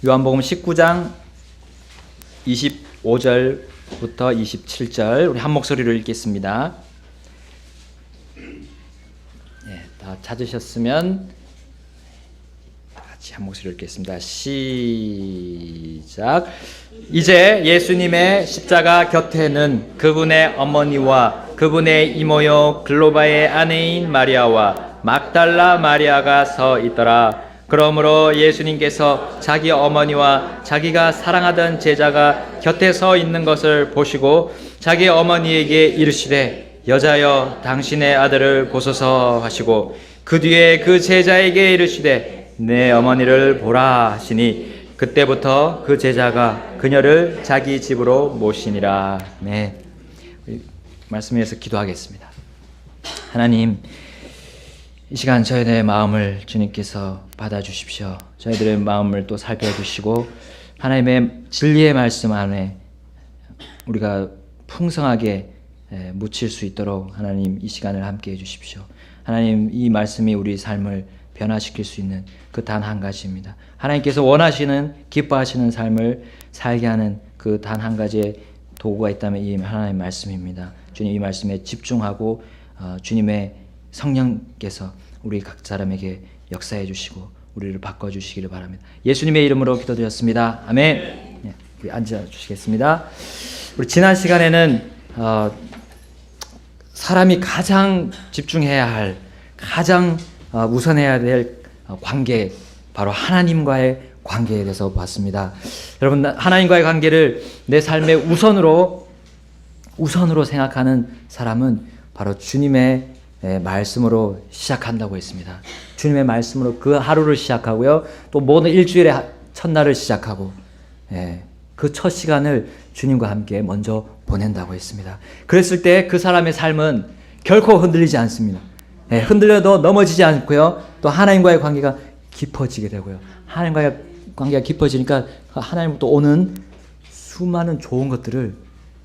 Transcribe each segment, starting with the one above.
요한복음 19장 25절부터 27절 우리 한 목소리로 읽겠습니다. 다 찾으셨으면 다 같이 한 목소리로 읽겠습니다. 시작. 이제 예수님의 십자가 곁에는 그분의 어머니와 그분의 이모요 글로바의 아내인 마리아와 막달라 마리아가 서 있더라. 그러므로 예수님께서 자기 어머니와 자기가 사랑하던 제자가 곁에 서 있는 것을 보시고 자기 어머니에게 이르시되 여자여 당신의 아들을 보소서 하시고 그 뒤에 그 제자에게 이르시되 내 어머니를 보라 하시니 그때부터 그 제자가 그녀를 자기 집으로 모시니라. 네, 말씀에서 기도하겠습니다. 하나님, 이 시간 저희들의 마음을 주님께서 받아주십시오. 저희들의 마음을 또 살펴주시고 하나님의 진리의 말씀 안에 우리가 풍성하게 묻힐 수 있도록 하나님 이 시간을 함께 해주십시오. 하나님, 이 말씀이 우리 삶을 변화시킬 수 있는 그 단 한 가지입니다. 하나님께서 원하시는 기뻐하시는 삶을 살게 하는 그 단 한 가지의 도구가 있다면 이 하나님의 말씀입니다. 주님, 이 말씀에 집중하고 주님의 성령께서 우리 각 사람에게 역사해 주시고 우리를 바꿔주시기를 바랍니다. 예수님의 이름으로 기도드렸습니다. 아멘. 네, 우리 앉아주시겠습니다. 우리 지난 시간에는 사람이 가장 집중해야 할, 가장 우선해야 될 관계, 바로 하나님과의 관계에 대해서 봤습니다. 여러분, 하나님과의 관계를 내 삶의 우선으로 생각하는 사람은 바로 주님의 말씀으로 시작한다고 했습니다. 주님의 말씀으로 그 하루를 시작하고요, 또 모든 일주일의 첫날을 시작하고 그 첫 시간을 주님과 함께 먼저 보낸다고 했습니다. 그랬을 때 그 사람의 삶은 결코 흔들리지 않습니다. 흔들려도 넘어지지 않고요, 또 하나님과의 관계가 깊어지게 되고요, 하나님과의 관계가 깊어지니까 하나님부터 오는 수많은 좋은 것들을,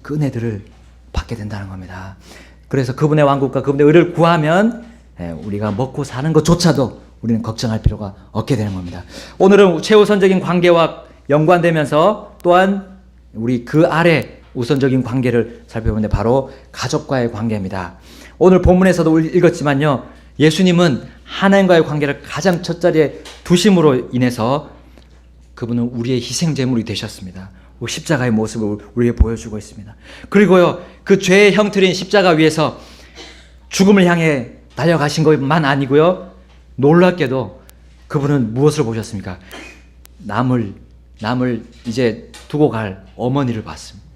그 은혜들을 받게 된다는 겁니다. 그래서 그분의 왕국과 그분의 의를 구하면 우리가 먹고 사는 것조차도 우리는 걱정할 필요가 없게 되는 겁니다. 오늘은 최우선적인 관계와 연관되면서 또한 우리 그 아래 우선적인 관계를 살펴보는데 바로 가족과의 관계입니다. 오늘 본문에서도 읽었지만요, 예수님은 하나님과의 관계를 가장 첫 자리에 두심으로 인해서 그분은 우리의 희생제물이 되셨습니다. 십자가의 모습을 우리에게 보여주고 있습니다. 그리고요, 그 죄의 형틀인 십자가 위에서 죽음을 향해 달려가신 것만 아니고요, 놀랍게도 그분은 무엇을 보셨습니까? 남을 이제 두고 갈 어머니를 봤습니다.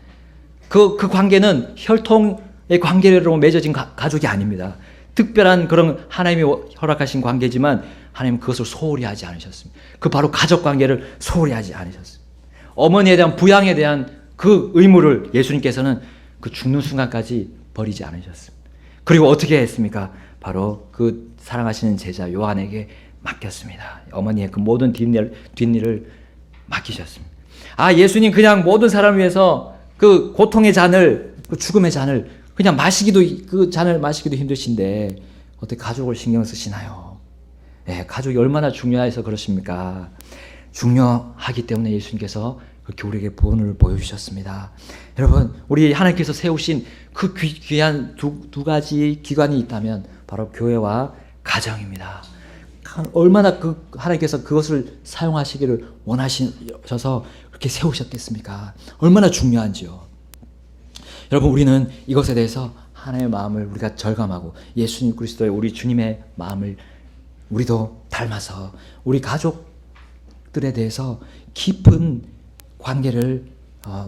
그 관계는 혈통의 관계로 맺어진 가족이 아닙니다. 특별한 그런 하나님이 허락하신 관계지만 하나님은 그것을 소홀히 하지 않으셨습니다. 그 바로 가족 관계를 소홀히 하지 않으셨습니다. 어머니에 대한 부양에 대한 그 의무를 예수님께서는 그 죽는 순간까지 버리지 않으셨습니다. 그리고 어떻게 했습니까? 바로 그 사랑하시는 제자 요한에게 맡겼습니다. 어머니의 그 모든 뒷일을 맡기셨습니다. 예수님 그냥 모든 사람을 위해서 그 고통의 잔을, 그 죽음의 잔을 그냥 그 잔을 마시기도 힘드신데 어떻게 가족을 신경 쓰시나요? 가족이 얼마나 중요해서 그렇습니까? 중요하기 때문에 예수님께서 그렇게 우리에게 본을 보여주셨습니다. 여러분, 우리 하나님께서 세우신 그 귀한 두 가지 기관이 있다면 바로 교회와 가정입니다. 얼마나 하나님께서 그것을 사용하시기를 원하셔서 그렇게 세우셨겠습니까? 얼마나 중요한지요. 여러분, 우리는 이것에 대해서 하나님의 마음을 우리가 절감하고 예수님 그리스도의 우리 주님의 마음을 우리도 닮아서 우리 가족들에 대해서 깊은 관계를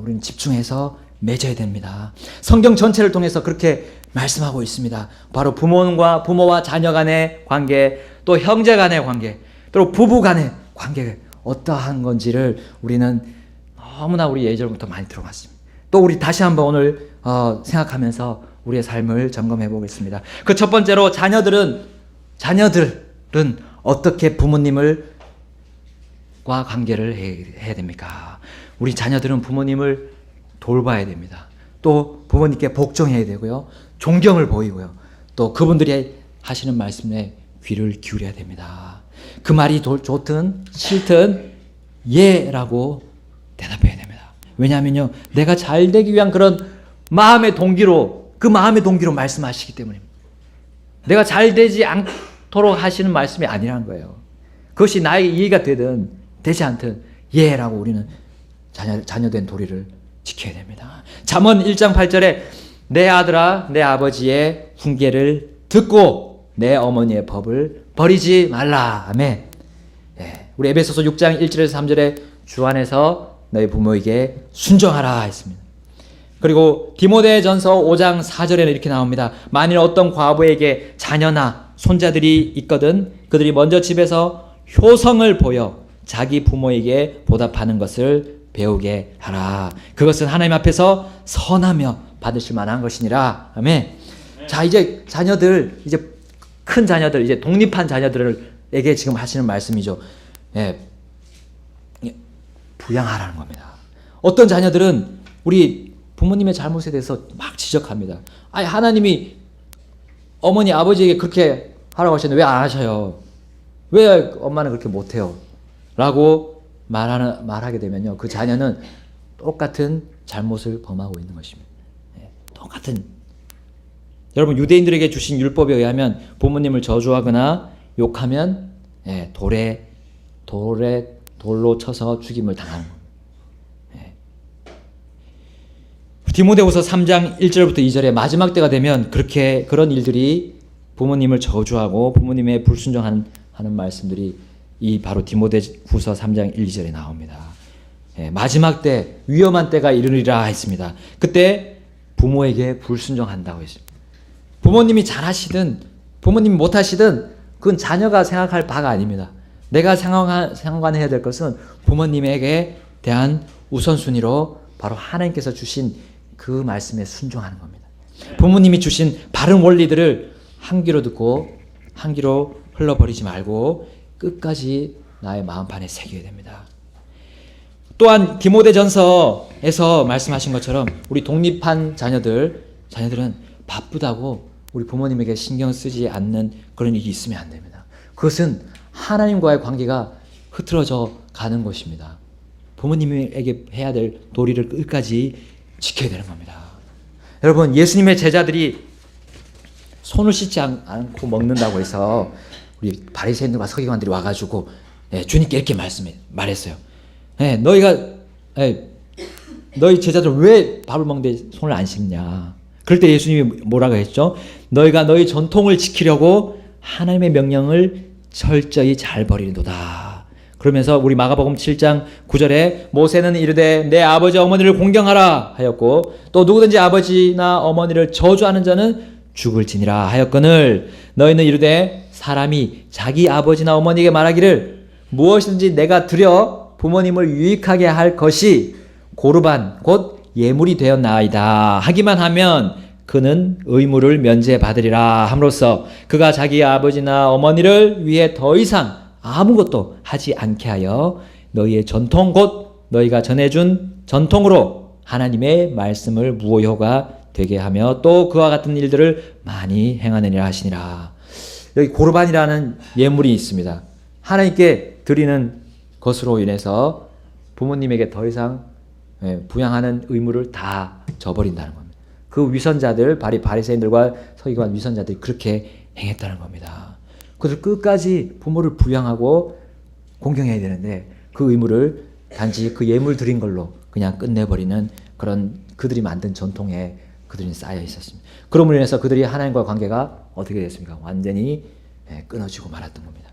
우리는 집중해서 맺어야 됩니다. 성경 전체를 통해서 그렇게 말씀하고 있습니다. 바로 부모와 자녀 간의 관계, 또 형제 간의 관계, 또 부부 간의 관계가 어떠한 건지를 우리는 너무나 우리 예전부터 많이 들어봤습니다. 또 우리 다시 한번 오늘 생각하면서 우리의 삶을 점검해 보겠습니다. 그 첫 번째로 자녀들은 어떻게 부모님과 관계를 해야 됩니까? 우리 자녀들은 부모님을 돌봐야 됩니다. 또 부모님께 복종해야 되고요. 존경을 보이고요. 또 그분들이 하시는 말씀에 귀를 기울여야 됩니다. 그 말이 좋든 싫든 예라고 대답해야 됩니다. 왜냐하면요, 내가 잘 되기 위한 그런 마음의 동기로 말씀하시기 때문입니다. 내가 잘 되지 않도록 하시는 말씀이 아니라는 거예요. 그것이 나에게 이해가 되든 되지 않든 예라고 우리는 자녀된 도리를 지켜야 됩니다. 잠언 1장 8절에 내 아들아 내 아버지의 훈계를 듣고 내 어머니의 법을 버리지 말라. 아멘. 우리 에베소서 6장 1절에서 3절에 주 안에서 너희 부모에게 순종하라 했습니다. 그리고 디모데전서 5장 4절에는 이렇게 나옵니다. 만일 어떤 과부에게 자녀나 손자들이 있거든 그들이 먼저 집에서 효성을 보여 자기 부모에게 보답하는 것을 배우게 하라. 그것은 하나님 앞에서 선하며 받으실 만한 것이니라. 아멘. 자, 이제 자녀들, 이제 큰 자녀들, 이제 독립한 자녀들에게 지금 하시는 말씀이죠. 부양하라는 겁니다. 어떤 자녀들은 우리 부모님의 잘못에 대해서 막 지적합니다. 아니, 하나님이 어머니, 아버지에게 그렇게 하라고 하셨는데 왜 안 하셔요? 왜 엄마는 그렇게 못해요? 라고 말하게 되면요, 그 자녀는 똑같은 잘못을 범하고 있는 것입니다. 똑같은. 여러분, 유대인들에게 주신 율법에 의하면 부모님을 저주하거나 욕하면 돌로 쳐서 죽임을 당하는 겁니다. 디모데후서 3장 1절부터 2절에 마지막 때가 되면 그런 일들이 부모님을 저주하고 부모님의 불순종하는 말씀들이 이 바로 디모데후서 3장 1, 2절에 나옵니다. 마지막 때, 위험한 때가 이르리라 했습니다. 그때 부모에게 불순종한다고 했습니다. 부모님이 잘하시든 부모님이 못하시든 그건 자녀가 생각할 바가 아닙니다. 내가 생각해야 될 것은 부모님에게 대한 우선순위로 바로 하나님께서 주신 그 말씀에 순종하는 겁니다. 부모님이 주신 바른 원리들을 한 귀로 듣고 한 귀로 흘러버리지 말고 끝까지 나의 마음판에 새겨야 됩니다. 또한 디모데전서에서 말씀하신 것처럼 우리 독립한 자녀들은 바쁘다고 우리 부모님에게 신경 쓰지 않는 그런 일이 있으면 안 됩니다. 그것은 하나님과의 관계가 흐트러져 가는 것입니다. 부모님에게 해야 될 도리를 끝까지 지켜야 되는 겁니다. 여러분, 예수님의 제자들이 손을 씻지 않고 먹는다고 해서 우리 바리새인들과 서기관들이 와가지고 주님께 이렇게 말했어요. 너희 제자들 왜 밥을 먹는데 손을 안 씻냐? 그럴 때 예수님이 뭐라고 했죠? 너희가 너희 전통을 지키려고 하나님의 명령을 철저히 잘 버리는도다. 그러면서 우리 마가복음 7장 9절에 모세는 이르되 내 아버지 어머니를 공경하라 하였고 또 누구든지 아버지나 어머니를 저주하는 자는 죽을지니라 하였거늘 너희는 이르되 사람이 자기 아버지나 어머니에게 말하기를 무엇이든지 내가 드려 부모님을 유익하게 할 것이 고르반 곧 예물이 되었나이다 하기만 하면 그는 의무를 면제받으리라 함으로써 그가 자기 아버지나 어머니를 위해 더 이상 아무것도 하지 않게 하여 너희의 전통 곧 너희가 전해준 전통으로 하나님의 말씀을 무효가 되게 하며 또 그와 같은 일들을 많이 행하느니라 하시니라. 여기 고르반이라는 예물이 있습니다. 하나님께 드리는 것으로 인해서 부모님에게 더 이상 부양하는 의무를 다 저버린다는 겁니다. 그 위선자들, 바리새인들과 서기관 위선자들이 그렇게 행했다는 겁니다. 그들 끝까지 부모를 부양하고 공경해야 되는데 그 의무를 단지 그 예물 드린 걸로 그냥 끝내버리는 그런 그들이 만든 전통에 그들이 쌓여 있었습니다. 그럼으로 인해서 그들이 하나님과 관계가 어떻게 됐습니까? 완전히 끊어지고 말았던 겁니다.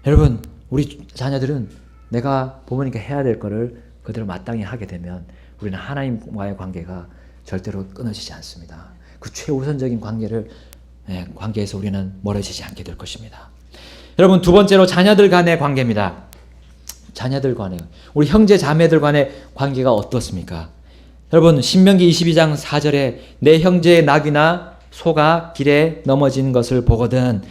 여러분, 우리 자녀들은 내가 부모님께 해야 될 거를 그대로 마땅히 하게 되면 우리는 하나님과의 관계가 절대로 끊어지지 않습니다. 그 최우선적인 관계에서 우리는 멀어지지 않게 될 것입니다. 여러분, 두 번째로 자녀들 간의 관계입니다. 자녀들 간의, 우리 형제 자매들 간의 관계가 어떻습니까? 여러분 신명기 22장 4절에 내 형제의 낙이나 소가 길에 넘어진 것을 보거든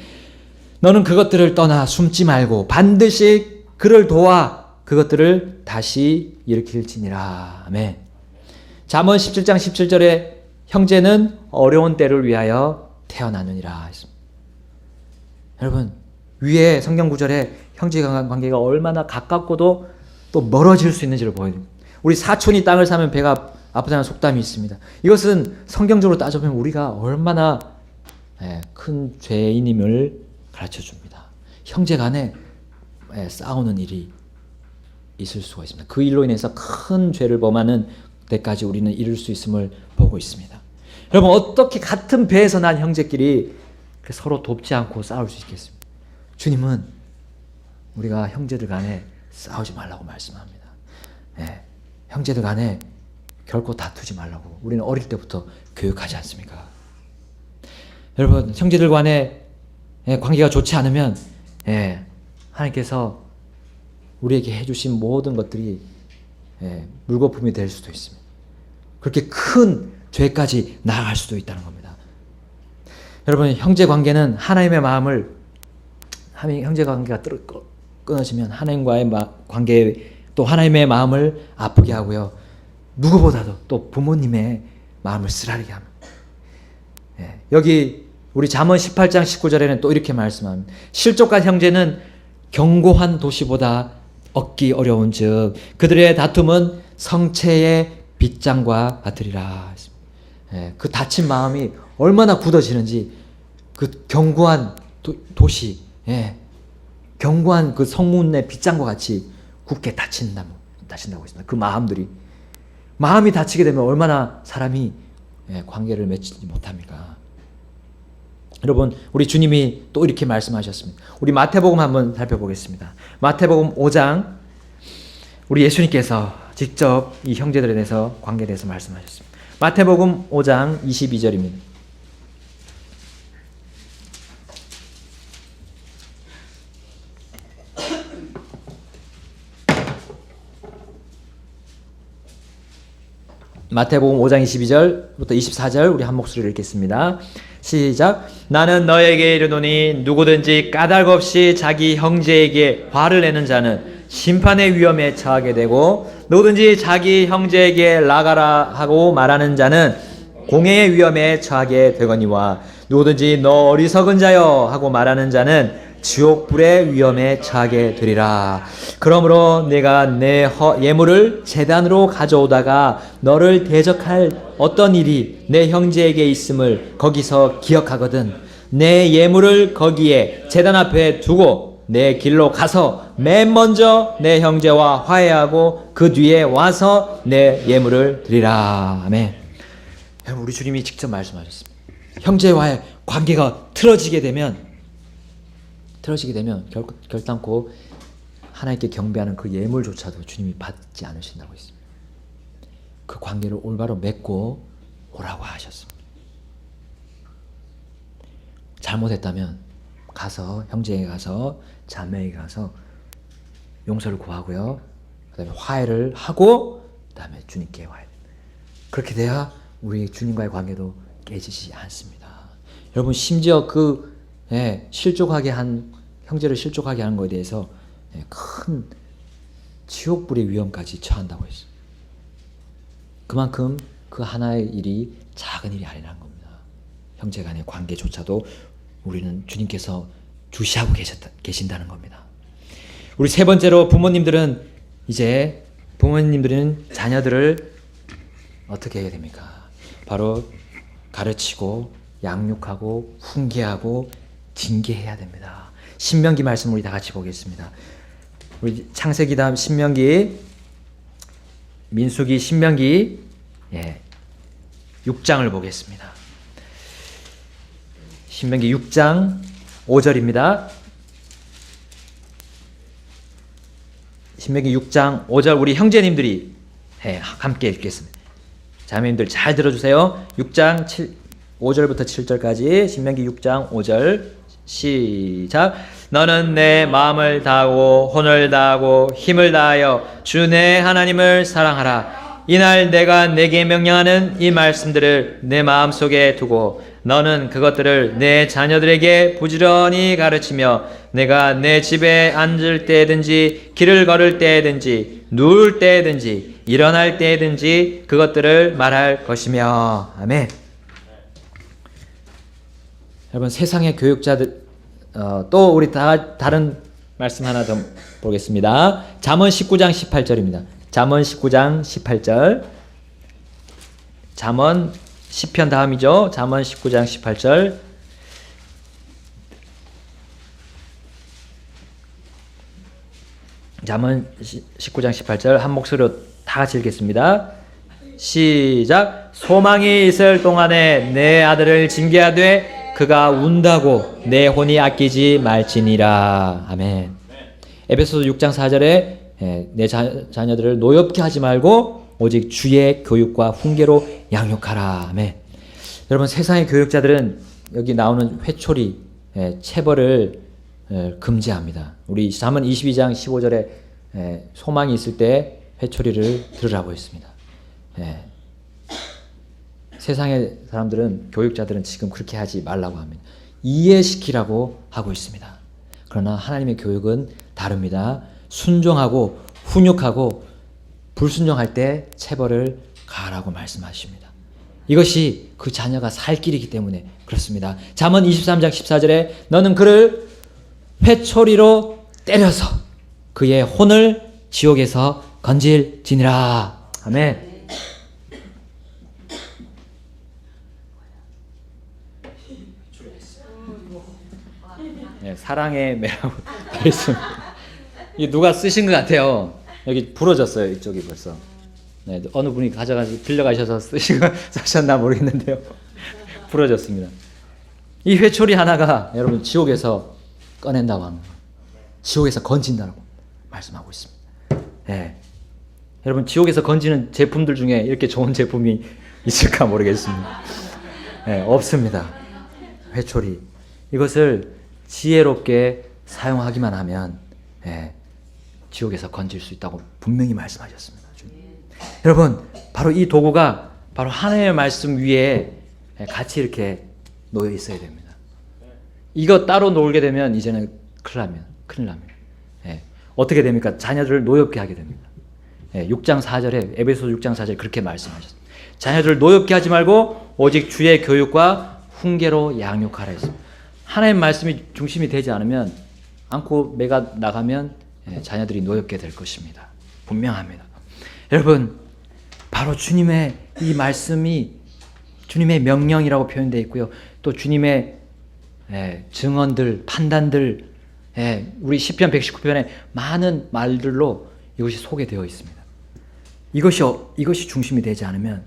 너는 그것들을 떠나 숨지 말고 반드시 그를 도와 그것들을 다시 일으킬지니라. 아멘. 잠언 17장 17절에 형제는 어려운 때를 위하여 태어나느니라. 여러분 위에 성경 구절에 형제 관계가 얼마나 가깝고도 또 멀어질 수 있는지를 보여줍니다. 우리 사촌이 땅을 사면 배가 아프다는 속담이 있습니다. 이것은 성경적으로 따져보면 우리가 얼마나 큰 죄인임을 가르쳐줍니다. 형제 간에 싸우는 일이 있을 수가 있습니다. 그 일로 인해서 큰 죄를 범하는 데까지 우리는 이를 수 있음을 보고 있습니다. 여러분 어떻게 같은 배에서 난 형제끼리 서로 돕지 않고 싸울 수 있겠습니까? 주님은 우리가 형제들 간에 싸우지 말라고 말씀합니다. 형제들 간에 결코 다투지 말라고 우리는 어릴 때부터 교육하지 않습니까? 여러분 형제들 간에 관계가 좋지 않으면 하나님께서 우리에게 해주신 모든 것들이 물거품이 될 수도 있습니다. 그렇게 큰 죄까지 나아갈 수도 있다는 겁니다. 여러분 형제 관계는 하나님의 마음을 형제 관계가 끊어지면 하나님과의 관계 또 하나님의 마음을 아프게 하고요. 누구보다도 또 부모님의 마음을 쓰라리게 합니다. 여기 우리 잠언 18장 19절에는 또 이렇게 말씀합니다. 실족한 형제는 견고한 도시보다 얻기 어려운즉 그들의 다툼은 성체의 빗장과 같으리라. 그 다친 마음이 얼마나 굳어지는지 그 견고한 도시, 견고한 그 성문의 빗장과 같이 굳게 다친다고 했습니다. 그 마음이 다치게 되면 얼마나 사람이 관계를 맺지 못합니까? 여러분 우리 주님이 또 이렇게 말씀하셨습니다. 우리 마태복음 한번 살펴보겠습니다. 마태복음 5장 우리 예수님께서 직접 이 형제들에 대해서 관계에 대해서 말씀하셨습니다. 마태복음 5장 22절입니다. 마태복음 5장 22절부터 24절 우리 한 목소리로 읽겠습니다. 시작. 나는 너에게 이르노니 누구든지 까닭 없이 자기 형제에게 화를 내는 자는 심판의 위험에 처하게 되고 누구든지 자기 형제에게 나가라 하고 말하는 자는 공회의 위험에 처하게 되거니와 누구든지 너 어리석은 자여 하고 말하는 자는 지옥불의 위험에 처하게 되리라. 그러므로 내가 내 예물을 제단으로 가져오다가 너를 대적할 어떤 일이 내 형제에게 있음을 거기서 기억하거든 내 예물을 거기에 제단 앞에 두고 내 길로 가서 맨 먼저 내 형제와 화해하고 그 뒤에 와서 내 예물을 드리라. 아멘. 우리 주님이 직접 말씀하셨습니다. 형제와의 관계가 틀어지게 되면 결단코 하나님께 경배하는 그 예물조차도 주님이 받지 않으신다고 했습니다. 그 관계를 올바로 맺고 오라고 하셨습니다. 잘못했다면 형제에게 가서 자매에게 가서 용서를 구하고요. 그 다음에 화해를 하고 그 다음에 주님께 화해. 그렇게 돼야 우리 주님과의 관계도 깨지지 않습니다. 여러분 심지어 형제를 실족하게 하는 것에 대해서 큰 지옥불의 위험까지 처한다고 했어요. 그만큼 그 하나의 일이 작은 일이 아니라는 겁니다. 형제 간의 관계조차도 우리는 주님께서 주시하고 계신다는 겁니다. 우리 세 번째로 부모님들은 자녀들을 어떻게 해야 됩니까? 바로 가르치고 양육하고 훈계하고 징계해야 됩니다. 신명기 말씀 우리 다 같이 보겠습니다. 우리 창세기 다음 신명기, 민수기, 신명기 6장을 보겠습니다. 신명기 6장 5절입니다. 신명기 6장 5절 우리 형제님들이 함께 읽겠습니다. 자매님들 잘 들어주세요. 6장 5절부터 7절까지 신명기 6장 5절 시작. 너는 내 마음을 다하고 혼을 다하고 힘을 다하여 주 내 하나님을 사랑하라. 이날 내가 내게 명령하는 이 말씀들을 내 마음속에 두고 너는 그것들을 내 자녀들에게 부지런히 가르치며 내가 내 집에 앉을 때든지 길을 걸을 때든지 누울 때든지 일어날 때든지 그것들을 말할 것이며. 아멘. 여러분, 세상의 교육자들 또 우리 다른 말씀 하나 더 보겠습니다. 잠언 19장 18절입니다. 잠언 19장 18절. 잠언 시편 다음이죠. 잠언 19장 18절. 잠언 19장 18절 한 목소리로 다 같이 읽겠습니다. 시작. 소망이 있을 동안에 내 아들을 징계하되 그가 운다고 내 혼이 아끼지 말지니라. 아멘. 에베소서 6장 4절에 내 자녀들을 노엽게 하지 말고 오직 주의 교육과 훈계로 양육하라. 아멘. 여러분, 세상의 교육자들은 여기 나오는 회초리, 체벌을 금지합니다. 우리 잠언 22장 15절에 소망이 있을 때 회초리를 들으라고 했습니다. 세상의 사람들은, 교육자들은 지금 그렇게 하지 말라고 합니다. 이해시키라고 하고 있습니다. 그러나 하나님의 교육은 다릅니다. 순종하고 훈육하고 불순종할 때 체벌을 가하라고 말씀하십니다. 이것이 그 자녀가 살 길이기 때문에 그렇습니다. 잠언 23장 14절에 너는 그를 회초리로 때려서 그의 혼을 지옥에서 건질지니라. 아멘. 사랑의 매라고 되어 있습니다. 이게 누가 쓰신 것 같아요. 여기 부러졌어요. 이쪽이 벌써. 어느 분이 가져가서 빌려가셔서 쓰셨나 모르겠는데요. 부러졌습니다. 이 회초리 하나가 여러분 지옥에서 꺼낸다고 하는 거예요. 지옥에서 건진다고 말씀하고 있습니다. 여러분, 지옥에서 건지는 제품들 중에 이렇게 좋은 제품이 있을까 모르겠습니다. 없습니다. 회초리. 이것을 지혜롭게 사용하기만 하면 지옥에서 건질 수 있다고 분명히 말씀하셨습니다. 여러분, 바로 이 도구가 바로 하나님의 말씀 위에 같이 이렇게 놓여 있어야 됩니다. 이거 따로 놀게 되면 이제는 큰일 납니다. 어떻게 됩니까? 자녀들을 노엽게 하게 됩니다. 6장 4절에 에베소 6장 4절에 그렇게 말씀하셨습니다. 자녀들을 노엽게 하지 말고 오직 주의 교육과 훈계로 양육하라 했습니다. 하나님의 말씀이 중심이 되지 않으면, 않고 매가 나가면 자녀들이 노엽게 될 것입니다. 분명합니다. 여러분, 바로 주님의 이 말씀이 주님의 명령이라고 표현되어 있고요. 또 주님의 증언들, 판단들, 우리 시편 119편에 많은 말들로 이것이 소개되어 있습니다. 이것이 중심이 되지 않으면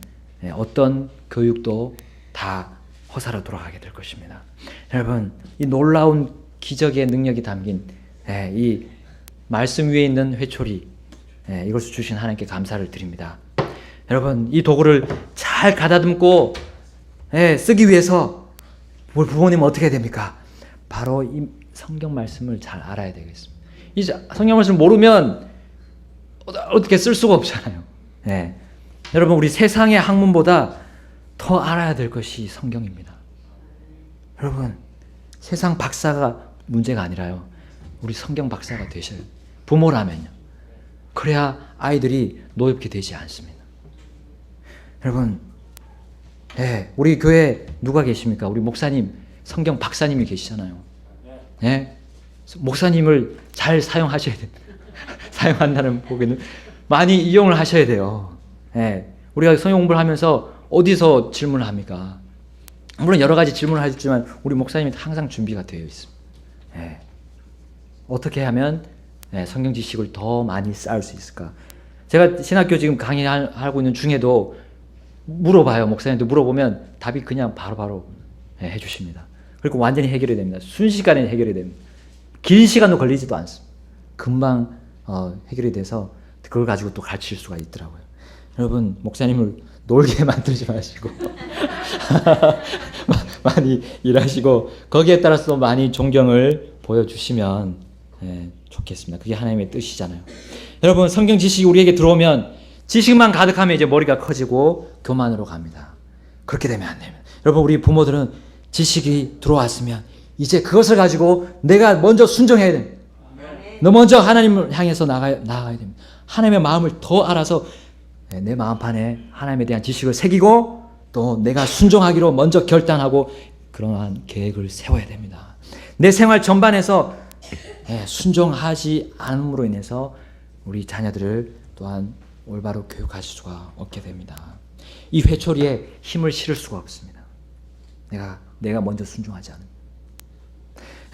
어떤 교육도 다 허사로 돌아가게 될 것입니다. 여러분, 이 놀라운 기적의 능력이 담긴 이 말씀 위에 있는 회초리, 이것을 주신 하나님께 감사를 드립니다. 여러분, 이 도구를 잘 가다듬고 쓰기 위해서 부모님은 어떻게 해야 됩니까? 바로 이 성경 말씀을 잘 알아야 되겠습니다. 이 성경 말씀을 모르면 어떻게 쓸 수가 없잖아요. 여러분, 우리 세상의 학문보다 더 알아야 될 것이 성경입니다. 여러분, 세상 박사가 문제가 아니라요, 우리 성경 박사가 되셔요. 부모라면요. 그래야 아이들이 노엽게 되지 않습니다. 여러분, 우리 교회 누가 계십니까? 우리 목사님, 성경 박사님이 계시잖아요. 목사님을 잘 사용하셔야 됩니다. 사용한다는 보기는 많이 이용을 하셔야 돼요. 우리가 성경 공부를 하면서 어디서 질문을 합니까? 물론 여러 가지 질문을 하시지만 우리 목사님이 항상 준비가 되어 있습니다. 어떻게 하면 성경 지식을 더 많이 쌓을 수 있을까? 제가 신학교 지금 강의하고 있는 중에도 물어봐요. 목사님도 물어보면 답이 그냥 바로바로 해주십니다. 그리고 완전히 해결이 됩니다. 순식간에 해결이 됩니다. 긴 시간도 걸리지도 않습니다. 금방 해결이 돼서 그걸 가지고 또 가르칠 수가 있더라고요. 여러분, 목사님을 놀게 만들지 마시고 많이 일하시고 거기에 따라서 많이 존경을 보여주시면 좋겠습니다. 그게 하나님의 뜻이잖아요. 여러분, 성경 지식이 우리에게 들어오면 지식만 가득하면 이제 머리가 커지고 교만으로 갑니다. 그렇게 되면 안 됩니다. 여러분, 우리 부모들은 지식이 들어왔으면 이제 그것을 가지고 내가 먼저 순종해야 됩니다. 너 먼저 하나님을 향해서 나가야 됩니다. 하나님의 마음을 더 알아서 내 마음판에 하나님에 대한 지식을 새기고 또 내가 순종하기로 먼저 결단하고 그러한 계획을 세워야 됩니다. 내 생활 전반에서 순종하지 않음으로 인해서 우리 자녀들을 또한 올바로 교육할 수가 없게 됩니다. 이 회초리에 힘을 실을 수가 없습니다. 내가 먼저 순종하지 않으면.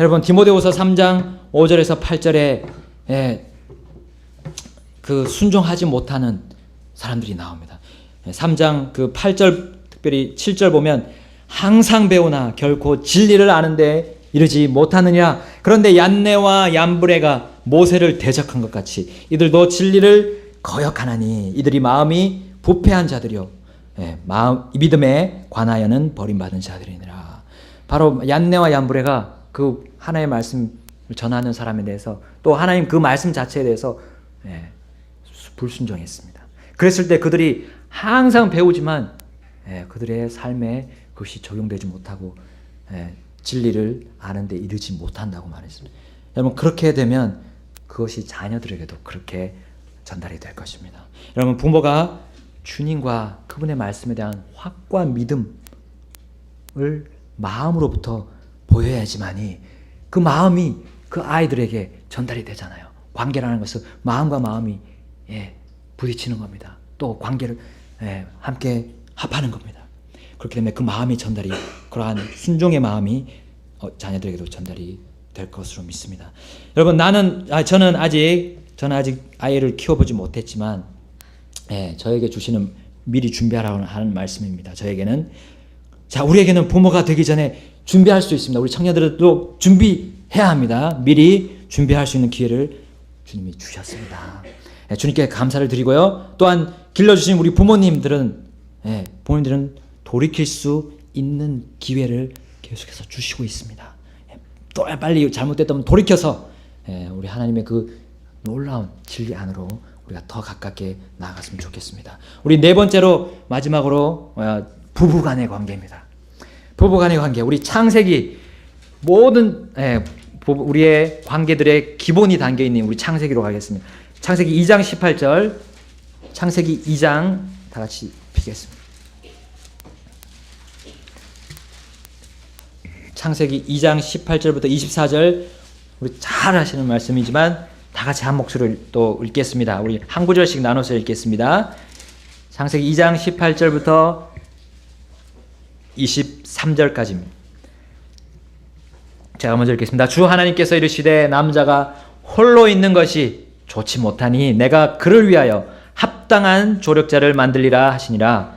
여러분, 디모데후서 3장 5절에서 8절에 그 순종하지 못하는 사람들이 나옵니다. 3장 그 8절 특별히 7절 보면 항상 배우나 결코 진리를 아는데 이르지 못하느냐. 그런데 얀네와 얀브레가 모세를 대적한 것 같이 이들도 진리를 거역하나니 이들이 마음이 부패한 자들이요 믿음에 관하여는 버림받은 자들이니라. 바로 얀네와 얀브레가 그 하나님의 말씀을 전하는 사람에 대해서 또 하나님 그 말씀 자체에 대해서 불순종했습니다. 그랬을 때 그들이 항상 배우지만 그들의 삶에 그것이 적용되지 못하고 진리를 아는데 이르지 못한다고 말했습니다. 여러분, 그렇게 되면 그것이 자녀들에게도 그렇게 전달이 될 것입니다. 여러분, 부모가 주님과 그분의 말씀에 대한 확고한 믿음을 마음으로부터 보여야지만이 그 마음이 그 아이들에게 전달이 되잖아요. 관계라는 것은 마음과 마음이 부딪히는 겁니다. 또 관계를 함께 합하는 겁니다. 그렇기 때문에 그 마음이 전달이 그러한 순종의 마음이 자녀들에게도 전달이 될 것으로 믿습니다. 여러분, 저는 아직 아이를 키워보지 못했지만 저에게 주시는 미리 준비하라고 하는 말씀입니다. 우리에게는 부모가 되기 전에 준비할 수 있습니다. 우리 청년들도 준비해야 합니다. 미리 준비할 수 있는 기회를 주님이 주셨습니다. 주님께 감사를 드리고요. 또한 길러주신 우리 부모님들은 돌이킬 수 있는 기회를 계속해서 주시고 있습니다. 또 빨리 잘못됐다면 돌이켜서 우리 하나님의 그 놀라운 진리 안으로 우리가 더 가깝게 나아갔으면 좋겠습니다. 우리 네 번째로 마지막으로 부부간의 관계입니다. 부부간의 관계. 우리 창세기 모든 우리의 관계들의 기본이 담겨있는 우리 창세기로 가겠습니다. 창세기 2장 18절, 창세기 2장 다 같이 피겠습니다. 창세기 2장 18절부터 24절 우리 잘 아시는 말씀이지만 다 같이 한 목소리를 또 읽겠습니다. 우리 한 구절씩 나눠서 읽겠습니다. 창세기 2장 18절부터 23절까지입니다. 제가 먼저 읽겠습니다. 주 하나님께서 이르시되 남자가 홀로 있는 것이 좋지 못하니 내가 그를 위하여 합당한 조력자를 만들리라 하시니라.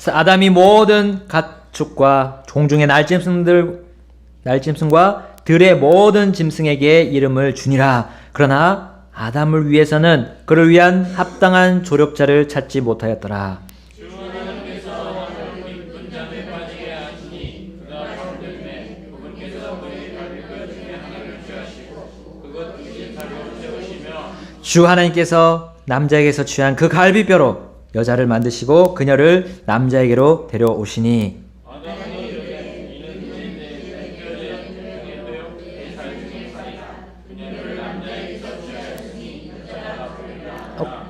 아담이 모든 가축과 종중의 날짐승과 들의 모든 짐승에게 이름을 주니라. 그러나 아담을 위해서는 그를 위한 합당한 조력자를 찾지 못하였더라. 주 하나님께서 남자에게서 취한 그 갈비뼈로 여자를 만드시고 그녀를 남자에게로 데려오시니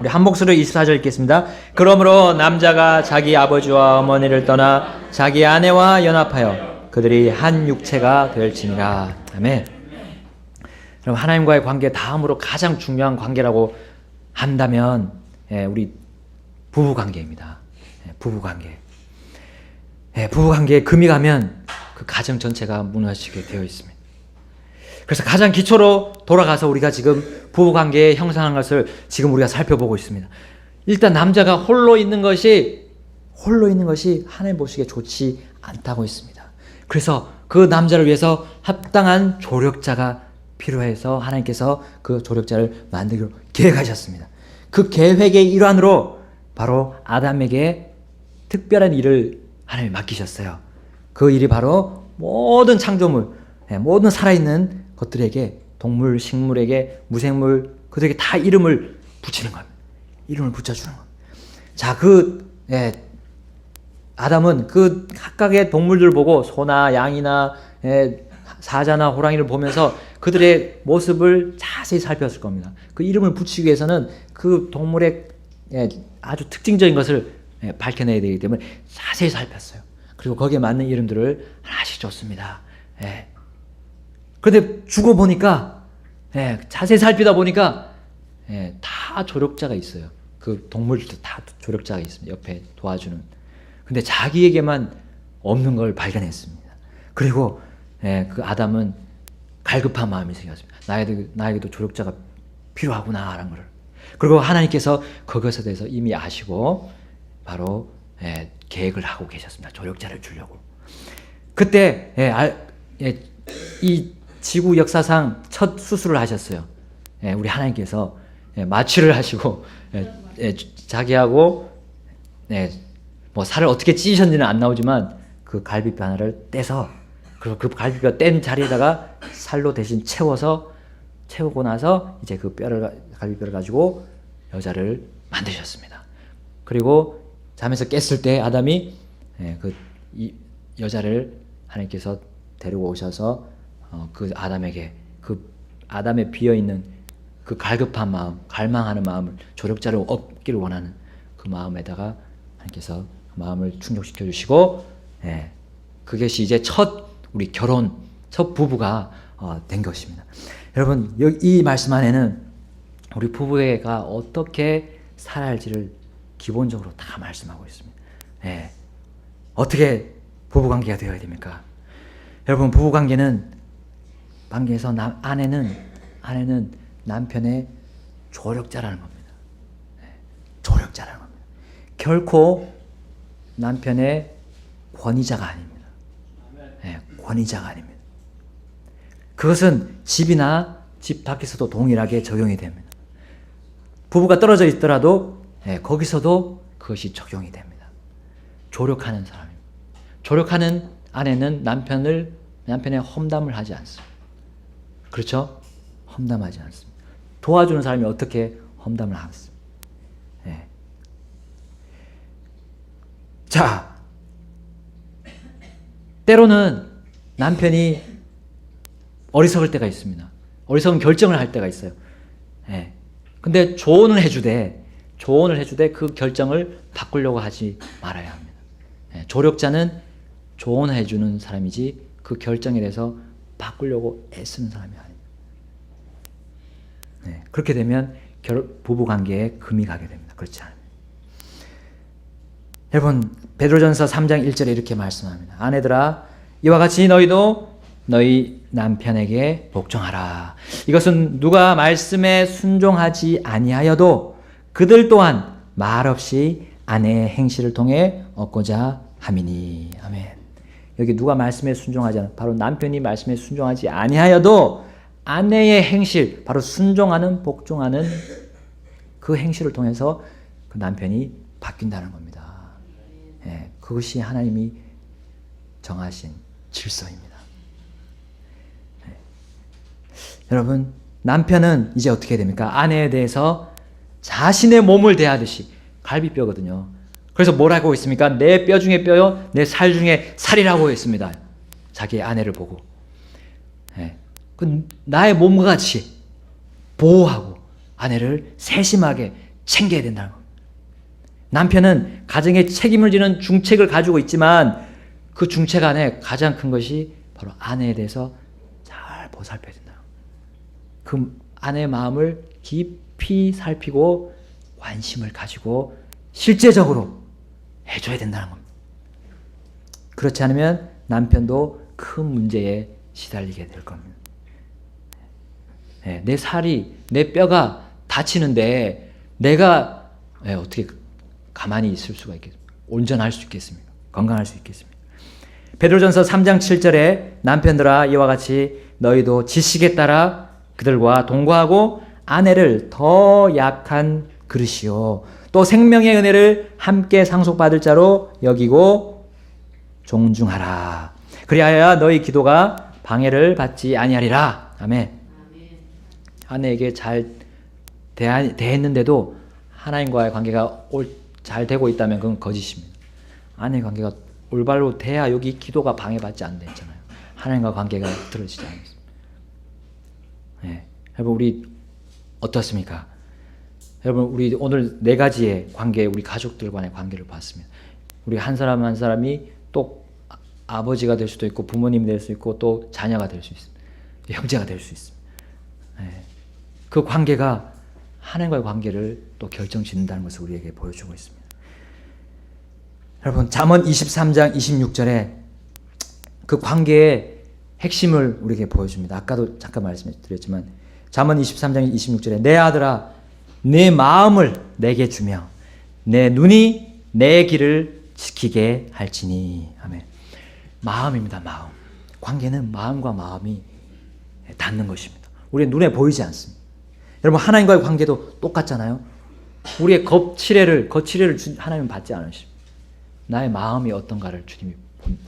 우리 한 목소리로 24절 읽겠습니다. 그러므로 남자가 자기 아버지와 어머니를 떠나 자기 아내와 연합하여 그들이 한 육체가 될지니라. 아멘. 그럼 하나님과의 관계 다음으로 가장 중요한 관계라고 한다면 우리 부부관계입니다. 부부관계. 부부관계에 금이 가면 그 가정 전체가 무너지게 되어 있습니다. 그래서 가장 기초로 돌아가서 우리가 지금 부부관계에 형성한 것을 지금 우리가 살펴보고 있습니다. 일단 남자가 홀로 있는 것이 하나님 보시기에 좋지 않다고 했습니다. 그래서 그 남자를 위해서 합당한 조력자가 필요해서 하나님께서 그 조력자를 만들기로 계획하셨습니다. 그 계획의 일환으로 바로 아담에게 특별한 일을 하나님이 맡기셨어요. 그 일이 바로 모든 창조물, 모든 살아있는 것들에게, 동물, 식물에게, 무생물, 그들에게 다 이름을 붙이는 겁니다. 이름을 붙여주는 겁니다. 자, 아담은 그 각각의 동물들 보고 소나 양이나 사자나 호랑이를 보면서 그들의 모습을 자세히 살폈을 겁니다. 그 이름을 붙이기 위해서는 그 동물의 아주 특징적인 것을 밝혀내야 되기 때문에 자세히 살폈어요. 그리고 거기에 맞는 이름들을 하나씩 줬습니다. 그런데 죽어보니까, 자세히 살피다 보니까 다 조력자가 있어요. 그 동물들도 다 조력자가 있습니다. 옆에 도와주는. 근데 자기에게만 없는 걸 발견했습니다. 그리고 그 아담은 갈급한 마음이 생겼습니다. 나에게도 조력자가 필요하구나 라는 걸. 그리고 하나님께서 그것에 대해서 이미 아시고 바로 계획을 하고 계셨습니다. 조력자를 주려고. 그때 이 지구 역사상 첫 수술을 하셨어요. 우리 하나님께서 마취를 하시고 자기하고 뭐 살을 어떻게 찢으셨는지는 안 나오지만 그 갈비뼈 하나를 떼서, 그리고 그 갈비뼈 뗀 자리에다가 살로 대신 채우고 나서 이제 그 갈비뼈를 가지고 여자를 만드셨습니다. 그리고 잠에서 깼을 때 아담이 이 여자를 하나님께서 데리고 오셔서 그 아담에게, 그 아담에 비어 있는 그 갈급한 마음, 갈망하는 마음을, 조력자를 얻기를 원하는 그 마음에다가 하나님께서 마음을 충족시켜 주시고, 그것이 이제 우리 첫 부부가 된 것입니다. 여러분, 이 말씀 안에는 우리 부부가 어떻게 살아야 할지를 기본적으로 다 말씀하고 있습니다. 어떻게 부부관계가 되어야 됩니까? 여러분, 부부관계에서 아내는 남편의 조력자라는 겁니다. 조력자라는 겁니다. 결코 남편의 권위자가 아닙니다. 권위자가 아닙니다. 그것은 집 밖에서도 동일하게 적용이 됩니다. 부부가 떨어져 있더라도 거기서도 그것이 적용이 됩니다. 조력하는 사람입니다. 조력하는 아내는 남편의 험담을 하지 않습니다. 그렇죠? 험담하지 않습니다. 도와주는 사람이 어떻게 험담을 하겠습니까? 자, 때로는 남편이 어리석을 때가 있습니다. 어리석은 결정을 할 때가 있어요. 근데 조언을 해주되 그 결정을 바꾸려고 하지 말아야 합니다. 조력자는 조언해주는 사람이지 그 결정에 대해서 바꾸려고 애쓰는 사람이 아닙니다. 그렇게 되면 부부관계에 금이 가게 됩니다. 그렇지 않습니다. 여러분, 베드로전서 3장 1절에 이렇게 말씀합니다. 아내들아, 이와 같이 너희도 너희 남편에게 복종하라. 이것은 누가 말씀에 순종하지 아니하여도 그들 또한 말없이 아내의 행실을 통해 얻고자 함이니. 아멘. 여기 누가 말씀에 순종하지 않아, 바로 남편이 말씀에 순종하지 아니하여도 아내의 행실, 바로 순종하는, 복종하는 그 행실을 통해서 그 남편이 바뀐다는 겁니다. 그것이 하나님이 정하신 질서입니다. 여러분, 남편은 이제 어떻게 됩니까? 아내에 대해서 자신의 몸을 대하듯이, 갈비뼈거든요. 그래서 뭐라고 했습니까? 내 뼈 중에 뼈요, 내 살 중에 살이라고 했습니다. 자기 아내를 보고. 나의 몸과 같이 보호하고 아내를 세심하게 챙겨야 된다는 겁니다. 남편은 가정에 책임을 지는 중책을 가지고 있지만 그 중책 안에 가장 큰 것이 바로 아내에 대해서 잘 보살펴야 된다. 그 아내의 마음을 깊이 살피고 관심을 가지고 실제적으로 해줘야 된다는 겁니다. 그렇지 않으면 남편도 큰 문제에 시달리게 될 겁니다. 내 살이, 내 뼈가 다치는데 내가 어떻게 가만히 있을 수가 있겠습니까? 온전할 수 있겠습니까? 건강할 수 있겠습니까? 베드로전서 3장 7절에 남편들아, 이와 같이 너희도 지식에 따라 그들과 동거하고 아내를 더 약한 그릇이요 또 생명의 은혜를 함께 상속받을 자로 여기고 존중하라. 그리하여 너희 기도가 방해를 받지 아니하리라. 아멘. 아내에게 잘 대했는데도 하나님과의 관계가 잘 되고 있다면 그건 거짓입니다. 아내의 관계가 올바로 돼야 여기 기도가 방해받지 않는다 했잖아요. 하나님과 관계가 틀어지지 않습니다. 네. 여러분 우리 어떻습니까? 여러분 우리 오늘 4가지의 관계, 우리 가족들 간의 관계를 봤습니다. 우리 한 사람 한 사람이 또 아버지가 될 수도 있고 부모님이 될 수 있고 또 자녀가 될 수 있습니다. 형제가 될 수 있습니다. 네. 그 관계가 하나님과의 관계를 또 결정짓는다는 것을 우리에게 보여주고 있습니다. 여러분 잠언 23장 26절에 그 관계의 핵심을 우리에게 보여줍니다. 아까도 잠깐 말씀드렸지만 잠언 23장 26절에 내 아들아 내 마음을 내게 주며 내 눈이 내 길을 지키게 할지니. 아멘. 마음입니다. 마음. 관계는 마음과 마음이 닿는 것입니다. 우리의 눈에 보이지 않습니다. 여러분 하나님과의 관계도 똑같잖아요. 우리의 거칠애를 하나님은 받지 않으십니다. 나의 마음이 어떤가를 주님이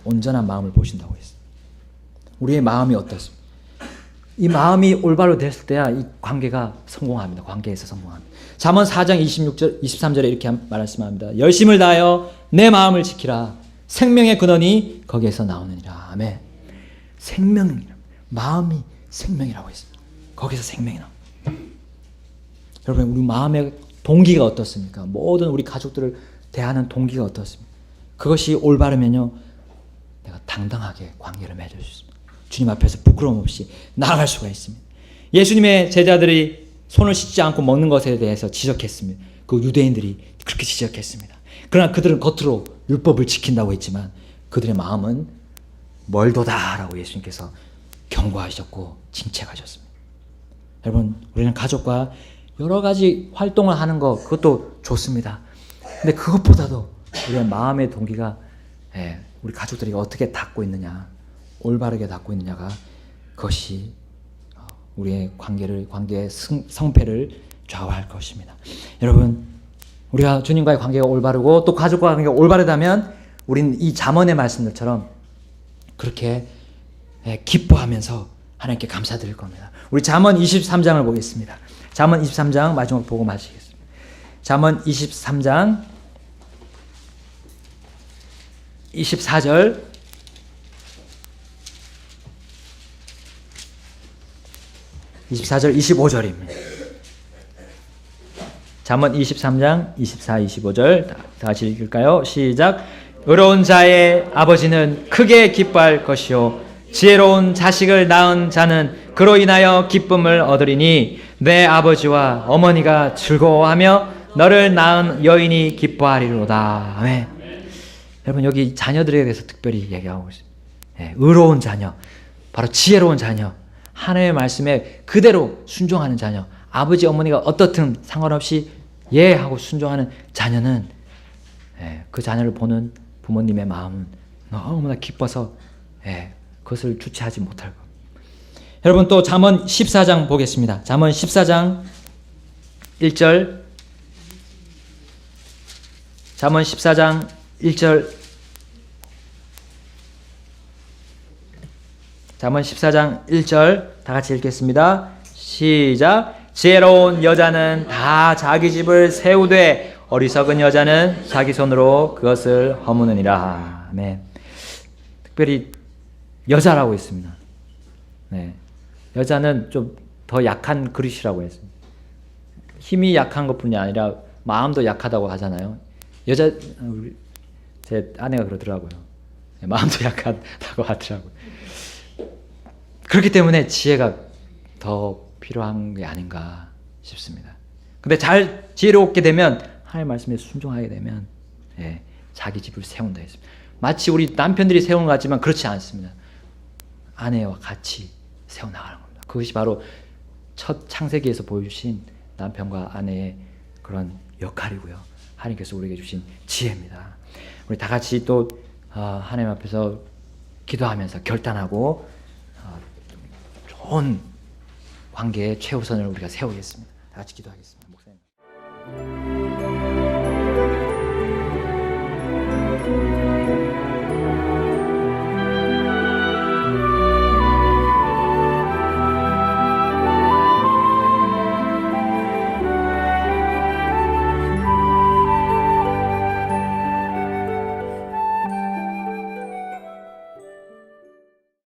온전한 마음을 보신다고 했어요. 우리의 마음이 어떻습니까? 이 마음이 올바로 됐을 때야 이 관계가 성공합니다. 관계에서 성공합니다. 잠언 4장 23절에 이렇게 말씀합니다. 열심을 다하여 내 마음을 지키라. 생명의 근원이 거기에서 나오느니라. 아멘. 생명이라. 마음이 생명이라고 했습니다. 거기서 생명이 나옵니다. 여러분 우리 마음의 동기가 어떻습니까? 모든 우리 가족들을 대하는 동기가 어떻습니까? 그것이 올바르면요 내가 당당하게 관계를 맺을 수 있습니다. 주님 앞에서 부끄러움 없이 나아갈 수가 있습니다. 예수님의 제자들이 손을 씻지 않고 먹는 것에 대해서 지적했습니다. 그 유대인들이 그렇게 지적했습니다. 그러나 그들은 겉으로 율법을 지킨다고 했지만 그들의 마음은 멀도다라고 예수님께서 경고하셨고 징책하셨습니다. 여러분 우리는 가족과 여러 가지 활동을 하는 것 그것도 좋습니다. 근데 그것보다도 우리의 마음의 동기가 우리 가족들이 어떻게 닿고 있느냐 올바르게 닿고 있느냐가 그것이 우리의 관계의 성패를 좌우할 것입니다. 여러분 우리가 주님과의 관계가 올바르고 또 가족과의 관계가 올바르다면 우리는 이 잠언의 말씀들처럼 그렇게 기뻐하면서 하나님께 감사드릴 겁니다. 우리 잠언 23장을 보겠습니다. 잠언 23장 마지막 보고 마치겠습니다. 잠언 23장 24절 25절입니다. 잠언 23장 24, 25절 다 같이 읽을까요? 시작. 의로운 자의 아버지는 크게 기뻐할 것이요 지혜로운 자식을 낳은 자는 그로 인하여 기쁨을 얻으리니 내 아버지와 어머니가 즐거워하며 너를 낳은 여인이 기뻐하리로다. 아멘. 여러분 여기 자녀들에 대해서 특별히 얘기하고 있습니다. 의로운 자녀, 바로 지혜로운 자녀, 하나님의 말씀에 그대로 순종하는 자녀, 아버지 어머니가 어떻든 상관없이 예 하고 순종하는 자녀는 그 자녀를 보는 부모님의 마음은 너무나 기뻐서 그것을 주체하지 못할 겁니다. 여러분 또 잠언 14장 보겠습니다. 잠언 14장 1절 잠언 14장 1절 잠언 14장 1절 다 같이 읽겠습니다. 시작. 지혜로운 여자는 다 자기 집을 세우되 어리석은 여자는 자기 손으로 그것을 허무느니라. 아멘. 특별히 여자라고 했습니다. 네. 여자는 좀 더 약한 그릇이라고 했습니다. 힘이 약한 것뿐이 아니라 마음도 약하다고 하잖아요. 제 아내가 그러더라고요. 마음도 약하다고 하더라고요. 그렇기 때문에 지혜가 더 필요한 게 아닌가 싶습니다. 근데 잘 지혜롭게 되면 하나님의 말씀에 순종하게 되면 자기 집을 세운다 했습니다. 마치 우리 남편들이 세우는 것 같지만 그렇지 않습니다. 아내와 같이 세워나가는 겁니다. 그것이 바로 첫 창세기에서 보여주신 남편과 아내의 그런 역할이고요. 하나님께서 우리에게 주신 지혜입니다. 우리 다 같이 또 하나님 앞에서 기도하면서 결단하고 좋은 관계의 최우선을 우리가 세우겠습니다. 다 같이 기도하겠습니다. 목사님.